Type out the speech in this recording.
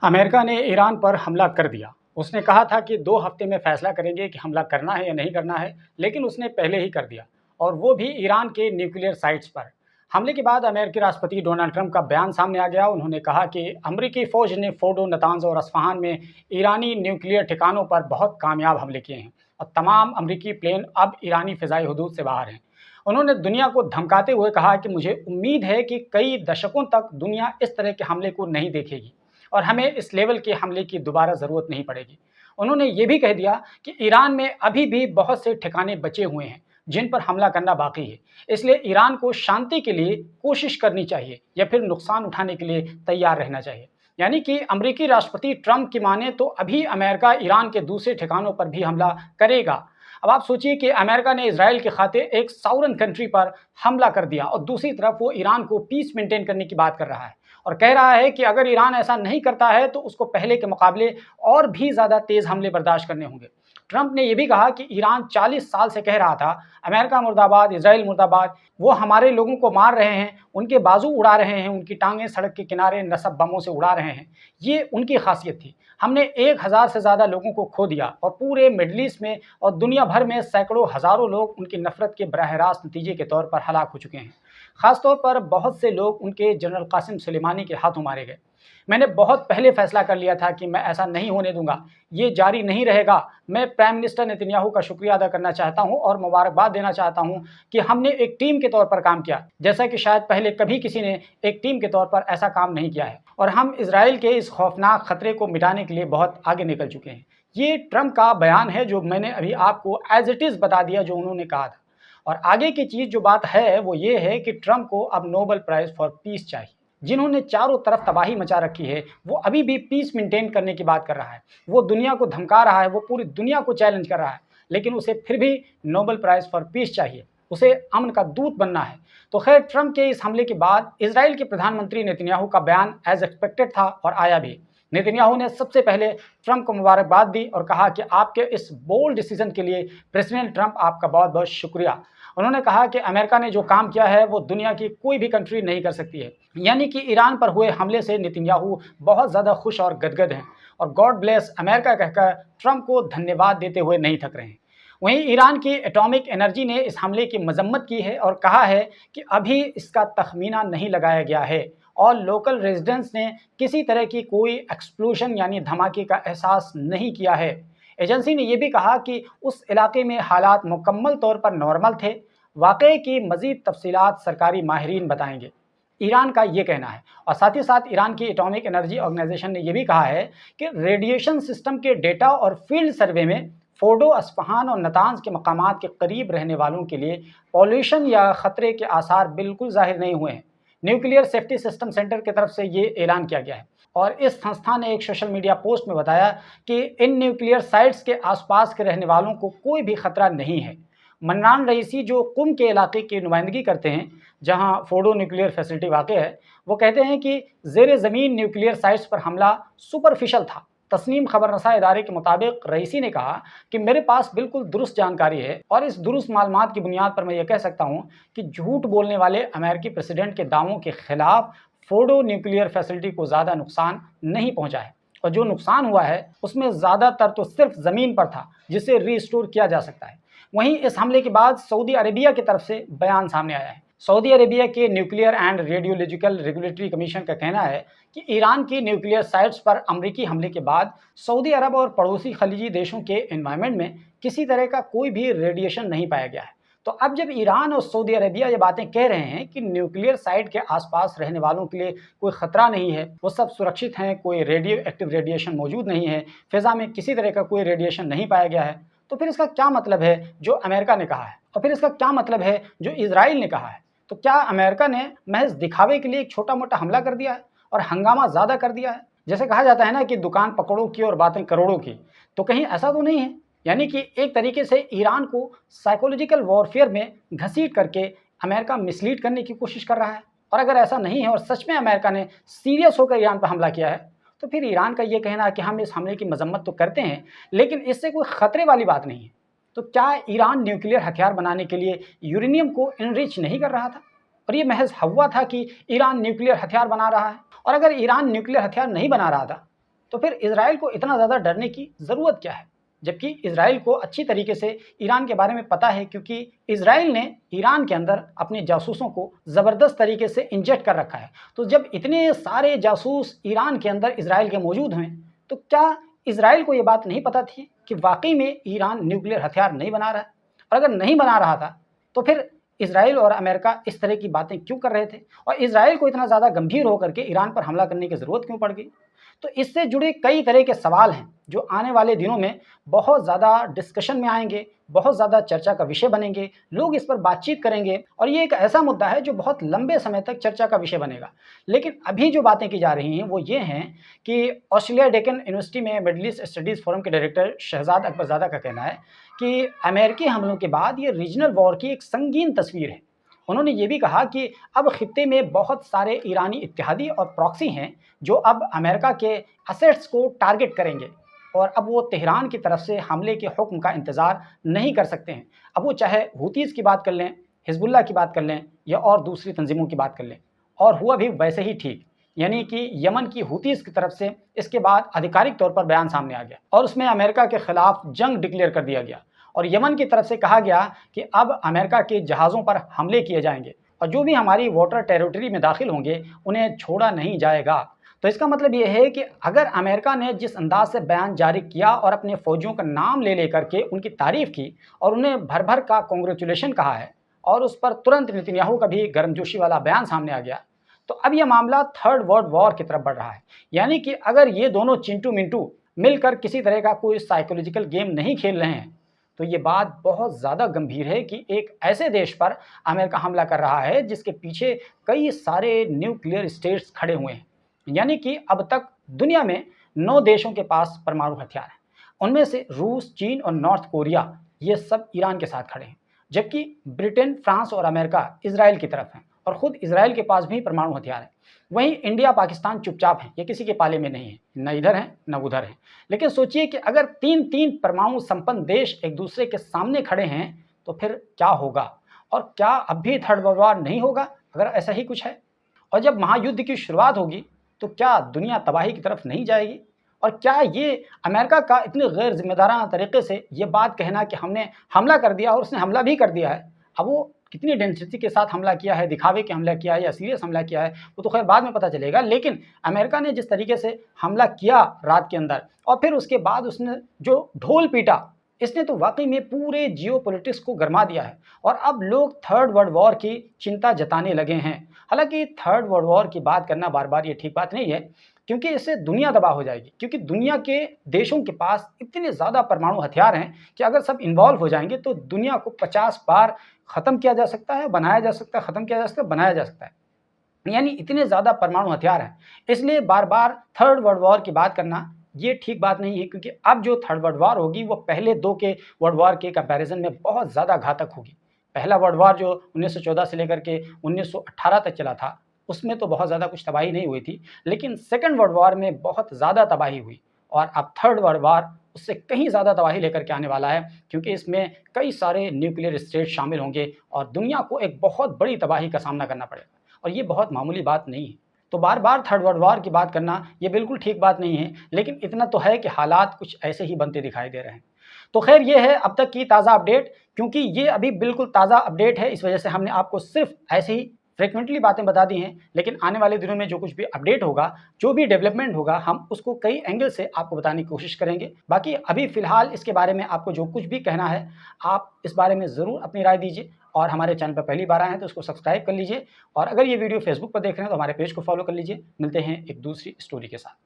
America ने Iran पर हमला कर दिया। उसने कहा था कि 2 हफ्ते में फैसला करेंगे कि हमला करना है या नहीं करना है, लेकिन उसने पहले ही कर दिया और वो भी ईरान के न्यूक्लियर साइट्स पर। हमले के बाद अमेरिकी राष्ट्रपति डोनाल्ड ट्रंप का बयान सामने आ गया। उन्होंने कहा कि अमेरिकी फ़ौज ने फोर्डो, नतांज और अस्फ़हान में ईरानी न्यूक्लियर ठिकानों पर बहुत कामयाब हमले किए हैं और तमाम अमेरिकी प्लेन अब ईरानी फ़िज़ाई हदूद से बाहर हैं। उन्होंने दुनिया को धमकाते हुए कहा कि मुझे उम्मीद है कि कई दशकों तक दुनिया इस तरह के हमले को नहीं देखेगी और हमें इस लेवल के हमले की दोबारा ज़रूरत नहीं पड़ेगी। उन्होंने ये भी कह दिया कि ईरान में अभी भी बहुत से ठिकाने बचे हुए हैं जिन पर हमला करना बाकी है, इसलिए ईरान को शांति के लिए कोशिश करनी चाहिए या फिर नुकसान उठाने के लिए तैयार रहना चाहिए। यानी कि अमेरिकी राष्ट्रपति ट्रंप की माने तो अभी अमेरिका ईरान के दूसरे ठिकानों पर भी हमला करेगा। अब आप सोचिए कि अमेरिका ने इजराइल के खातिर एक साउरन कंट्री पर हमला कर दिया और दूसरी तरफ वो ईरान को पीस मेंटेन करने की बात कर रहा है और कह रहा है कि अगर ईरान ऐसा नहीं करता है तो उसको पहले के मुकाबले और भी ज़्यादा तेज़ हमले बर्दाश्त करने होंगे। ट्रंप ने यह भी कहा कि ईरान 40 साल से कह रहा था अमेरिका मुर्दाबाद, इजराइल मुर्दाबाद, वो हमारे लोगों को मार रहे हैं, उनके बाजू उड़ा रहे हैं, उनकी टांगें सड़क के किनारे नसब बमों से उड़ा रहे हैं। ये उनकी खासियत थी। हमने 1000 से ज़्यादा लोगों को खो दिया और पूरे मिडल ईस्ट में और दुनिया भर में सैकड़ों हज़ारों लोग उनकी नफरत के बराह रास्त नतीजे के तौर पर हलाक हो चुके हैं। ख़ासतौर पर बहुत से लोग उनके जनरल कासिम सुलेमानी के हाथों मारे गए। मैंने बहुत पहले फैसला कर लिया था कि मैं ऐसा नहीं होने दूंगा, ये जारी नहीं रहेगा। मैं प्राइम मिनिस्टर नेतन्याहू का शुक्रिया अदा करना चाहता हूं और मुबारकबाद देना चाहता हूं कि हमने एक टीम के तौर पर काम किया, जैसा कि शायद पहले कभी किसी ने एक टीम के तौर पर ऐसा काम नहीं किया है और हम इजराइल के इस खौफनाक खतरे को मिटाने के लिए बहुत आगे निकल चुके हैं। ये ट्रंप का बयान है जो मैंने अभी आपको एज इट इज़ बता दिया जो उन्होंने कहा था। और आगे की चीज़ जो बात है वो ये है कि ट्रंप को अब नोबेल प्राइज़ फॉर पीस चाहिए। जिन्होंने चारों तरफ तबाही मचा रखी है वो अभी भी पीस मेंटेन करने की बात कर रहा है, वो दुनिया को धमका रहा है, वो पूरी दुनिया को चैलेंज कर रहा है, लेकिन उसे फिर भी नोबेल प्राइज़ फॉर पीस चाहिए, उसे अमन का दूत बनना है। तो खैर, ट्रंप के इस हमले के बाद इजराइल के प्रधानमंत्री नेतन्याहू का बयान एज एक्सपेक्टेड था और आया भी। नेतन्याहू ने सबसे पहले ट्रंप को मुबारकबाद दी और कहा कि आपके इस बोल्ड डिसीजन के लिए प्रेसिडेंट ट्रंप आपका बहुत बहुत शुक्रिया। उन्होंने कहा कि अमेरिका ने जो काम किया है वो दुनिया की कोई भी कंट्री नहीं कर सकती है। यानी कि ईरान पर हुए हमले से नेतन्याहू बहुत ज़्यादा खुश और गदगद हैं और गॉड ब्लेस अमेरिका कहकर ट्रंप को धन्यवाद देते हुए नहीं थक रहे हैं। वहीं ईरान की एटॉमिक एनर्जी ने इस हमले की मजम्मत की है और कहा है कि अभी इसका तखमीना नहीं लगाया गया है और लोकल रेजिडेंट्स ने किसी तरह की कोई एक्सप्लोजन यानी धमाके का एहसास नहीं किया है। एजेंसी ने यह भी कहा कि उस इलाके में हालात मुकम्मल तौर पर नॉर्मल थे। वाक़ये की मज़ीद तफसीलात सरकारी माहिरीन बताएंगे, ईरान का ये कहना है। और साथ ही साथ ईरान की एटॉमिक एनर्जी ऑर्गेनाइजेशन ने यह भी कहा है कि रेडिएशन सिस्टम के डेटा और फील्ड सर्वे में फोर्डो, अस्फ़हान और नतांज के मकामात के करीब रहने वालों के लिए पॉल्यूशन या ख़तरे के आसार बिल्कुल ज़ाहिर नहीं हुए हैं। न्यूक्लियर सेफ्टी सिस्टम सेंटर की तरफ से ये ऐलान किया गया है और इस संस्था ने एक सोशल मीडिया पोस्ट में बताया कि इन न्यूक्लियर साइट्स के आसपास के रहने वालों को कोई भी खतरा नहीं है। मन्नान रईसी, जो कुम के इलाके की नुमाइंदगी करते हैं जहां फोर्डो न्यूक्लियर फैसिलिटी वाक़ है, वो कहते हैं कि ज़ेर ज़मीन न्यूक्लियर साइट्स पर हमला सुपरफिशल था। तस्नीम खबररसा इदारे के मुताबिक रईसी ने कहा कि मेरे पास बिल्कुल दुरुस्त जानकारी है और इस दुरुस्त मालूमात की बुनियाद पर मैं ये कह सकता हूँ कि झूठ बोलने वाले अमेरिकी प्रेसिडेंट के दावों के खिलाफ फोर्डो न्यूक्लियर फैसिलिटी को ज़्यादा नुकसान नहीं पहुँचा है और जो नुकसान हुआ है उसमें ज़्यादातर तो सिर्फ ज़मीन पर था जिसे रीस्टोर किया जा सकता है। वहीं इस हमले के बाद सऊदी अरेबिया की तरफ से बयान सामने आया है। सऊदी अरेबिया के nuclear and radiological regulatory commission का कहना है कि ईरान की न्यूक्लियर साइट्स पर अमेरिकी हमले के बाद सऊदी अरब और पड़ोसी खलीजी देशों के एनवायरनमेंट में किसी तरह का कोई भी रेडिएशन नहीं पाया गया है। तो अब जब ईरान और सऊदी अरेबिया ये बातें कह रहे हैं कि न्यूक्लियर साइट के आसपास रहने वालों के लिए कोई ख़तरा नहीं है, वो सब सुरक्षित हैं, कोई रेडियो एक्टिव रेडिएशन मौजूद नहीं है, फ़िज़ा में किसी तरह का कोई रेडिएशन नहीं पाया गया है, तो फिर इसका क्या मतलब है जो अमेरिका ने कहा है और फिर इसका क्या मतलब है जो इजराइल ने कहा है? तो क्या अमेरिका ने महज दिखावे के लिए एक छोटा मोटा हमला कर दिया है और हंगामा ज़्यादा कर दिया है? जैसे कहा जाता है ना कि दुकान पकड़ों की और बातें करोड़ों की, तो कहीं ऐसा तो नहीं है? यानी कि एक तरीके से ईरान को साइकोलॉजिकल वॉरफेयर में घसीट करके अमेरिका मिसलीड करने की कोशिश कर रहा है। और अगर ऐसा नहीं है और सच में अमेरिका ने सीरियस होकर ईरान पर हमला किया है, तो फिर ईरान का ये कहना है कि हम इस हमले की मजम्मत तो करते हैं लेकिन इससे कोई ख़तरे वाली बात नहीं है। तो क्या ईरान न्यूक्लियर हथियार बनाने के लिए यूरेनियम को इनरिच नहीं कर रहा था और ये महज हवा था कि ईरान न्यूक्लियर हथियार बना रहा है? और अगर ईरान न्यूक्लियर हथियार नहीं बना रहा था तो फिर इजराइल को इतना ज़्यादा डरने की ज़रूरत क्या है? जबकि इजराइल को अच्छी तरीके से ईरान के बारे में पता है, क्योंकि इजराइल ने ईरान के अंदर अपने जासूसों को ज़बरदस्त तरीके से इंजेक्ट कर रखा है। तो जब इतने सारे जासूस ईरान के अंदर इजराइल के मौजूद हैं, तो क्या इजराइल को ये बात नहीं पता थी कि वाकई में ईरान न्यूक्लियर हथियार नहीं बना रहा है? और अगर नहीं बना रहा था तो फिर इजराइल और अमेरिका इस तरह की बातें क्यों कर रहे थे? और इजराइल को इतना ज़्यादा गंभीर होकर के ईरान पर हमला करने की ज़रूरत क्यों पड़ गई? तो इससे जुड़े कई तरह के सवाल हैं जो आने वाले दिनों में बहुत ज़्यादा डिस्कशन में आएंगे, बहुत ज़्यादा चर्चा का विषय बनेंगे, लोग इस पर बातचीत करेंगे और ये एक ऐसा मुद्दा है जो बहुत लंबे समय तक चर्चा का विषय बनेगा। लेकिन अभी जो बातें की जा रही हैं वो ये हैं कि ऑस्ट्रेलिया डेक्कन यूनिवर्सिटी में मिडल ईस्ट स्टडीज़ फोरम के डायरेक्टर शहजाद अकबरज़ादा का कहना है कि अमेरिकी हमलों के बाद ये रीजनल वॉर की एक संगीन तस्वीर है। उन्होंने ये भी कहा कि अब खित्ते में बहुत सारे ईरानी इत्तेहादी और प्रॉक्सी हैं जो अब अमेरिका के असेट्स को टारगेट करेंगे और अब वो तेहरान की तरफ से हमले के हुक्म का इंतज़ार नहीं कर सकते हैं। अब वो चाहे हूतीज़ की बात कर लें, हिजबुल्लाह की बात कर लें या और दूसरी तंजीमों की बात कर लें। और हुआ भी वैसे ही ठीक, यानी कि यमन की हूतीज़ की तरफ से इसके बाद आधिकारिक तौर पर बयान सामने आ गया और उसमें अमेरिका के खिलाफ जंग डिक्लेयर कर दिया गया और यमन की तरफ से कहा गया कि अब अमेरिका के जहाज़ों पर हमले किए जाएंगे और जो भी हमारी वाटर टेरिटरी में दाखिल होंगे उन्हें छोड़ा नहीं जाएगा। तो इसका मतलब ये है कि अगर अमेरिका ने जिस अंदाज से बयान जारी किया और अपने फ़ौजियों का नाम ले लेकर के उनकी तारीफ़ की और उन्हें भर भर का कॉन्ग्रेचुलेशन कहा है और उस पर तुरंत नेतन्याहू का भी गर्मजोशी वाला बयान सामने आ गया, तो अब यह मामला थर्ड वर्ल्ड वॉर की तरफ बढ़ रहा है। यानी कि अगर ये दोनों चिंटू मिंटू मिलकर किसी तरह का कोई साइकोलॉजिकल गेम नहीं खेल रहे हैं तो ये बात बहुत ज़्यादा गंभीर है कि एक ऐसे देश पर अमेरिका हमला कर रहा है जिसके पीछे कई सारे न्यूक्लियर स्टेट्स खड़े हुए हैं। यानी कि अब तक दुनिया में 9 देशों के पास परमाणु हथियार हैं। उनमें से रूस, चीन और नॉर्थ कोरिया ये सब ईरान के साथ खड़े हैं, जबकि ब्रिटेन, फ्रांस और अमेरिका इजराइल की तरफ हैं और ख़ुद इजराइल के पास भी परमाणु हथियार है। वहीं इंडिया, पाकिस्तान चुपचाप हैं, ये किसी के पाले में नहीं है, न इधर हैं न उधर हैं। लेकिन सोचिए कि अगर 3-3 परमाणु संपन्न देश एक दूसरे के सामने खड़े हैं तो फिर क्या होगा? और क्या अब भी थर्ड वर्ल्ड वॉर नहीं होगा अगर ऐसा ही कुछ है? और जब महायुद्ध की शुरुआत होगी तो क्या दुनिया तबाही की तरफ नहीं जाएगी? और क्या ये अमेरिका का इतने गैर जिम्मेदाराना तरीके से ये बात कहना कि हमने हमला कर दिया और उसने हमला भी कर दिया है, अब वो कितनी डेंसिटी के साथ हमला किया है, दिखावे के हमला किया है या सीरियस हमला किया है, वो तो खैर बाद में पता चलेगा। लेकिन अमेरिका ने जिस तरीके से हमला किया रात के अंदर और फिर उसके बाद उसने जो ढोल पीटा, इसने तो वाकई में पूरे जियोपॉलिटिक्स को गरमा दिया है और अब लोग थर्ड वर्ल्ड वॉर की चिंता जताने लगे हैं। हालांकि थर्ड वर्ल्ड वॉर की बात करना बार बार ये ठीक बात नहीं है, क्योंकि इससे दुनिया तबाह हो जाएगी, क्योंकि दुनिया के देशों के पास इतने ज़्यादा परमाणु हथियार हैं कि अगर सब इन्वॉल्व हो जाएंगे तो दुनिया को 50 बार ख़त्म किया जा सकता है, बनाया जा सकता है, ख़त्म किया जा सकता है, बनाया जा सकता है। यानी इतने ज़्यादा परमाणु हथियार हैं, इसलिए बार बार थर्ड वर्ल्ड वॉर की बात करना ये ठीक बात नहीं है, क्योंकि अब जो थर्ड वर्ल्ड वॉर होगी वो पहले 2 के वर्ल्ड वॉर के कंपैरिजन में बहुत ज़्यादा घातक होगी। पहला वर्ल्ड वॉर जो 1914 से लेकर के 1918 तक चला था, उसमें तो बहुत ज़्यादा कुछ तबाही नहीं हुई थी, लेकिन सेकंड वर्ल्ड वॉर में बहुत ज़्यादा तबाही हुई और अब थर्ड वर्ल्ड वॉर उससे कहीं ज़्यादा तबाही लेकर के आने वाला है, क्योंकि इसमें कई सारे न्यूक्लियर स्टेट शामिल होंगे और दुनिया को एक बहुत बड़ी तबाही का सामना करना पड़ेगा और ये बहुत मामूली बात नहीं है। तो बार बार थर्ड वर्ल्ड वॉर की बात करना ये बिल्कुल ठीक बात नहीं है, लेकिन इतना तो है कि हालात कुछ ऐसे ही बनते दिखाई दे रहे हैं। तो खैर ये है अब तक की ताज़ा अपडेट, क्योंकि ये अभी बिल्कुल ताज़ा अपडेट है, इस वजह से हमने आपको सिर्फ ऐसे ही फ्रिक्वेंटली बातें बता दी हैं। लेकिन आने वाले दिनों में जो कुछ भी अपडेट होगा, जो भी डेवलपमेंट होगा, हम उसको कई एंगल से आपको बताने की कोशिश करेंगे। बाकी अभी फ़िलहाल इसके बारे में आपको जो कुछ भी कहना है, आप इस बारे में ज़रूर अपनी राय दीजिए और हमारे चैनल पर पहली बार आए हैं तो उसको सब्सक्राइब कर लीजिए और अगर ये वीडियो फेसबुक पर देख रहे हैं तो हमारे पेज को फॉलो कर लीजिए। मिलते हैं एक दूसरी स्टोरी के साथ।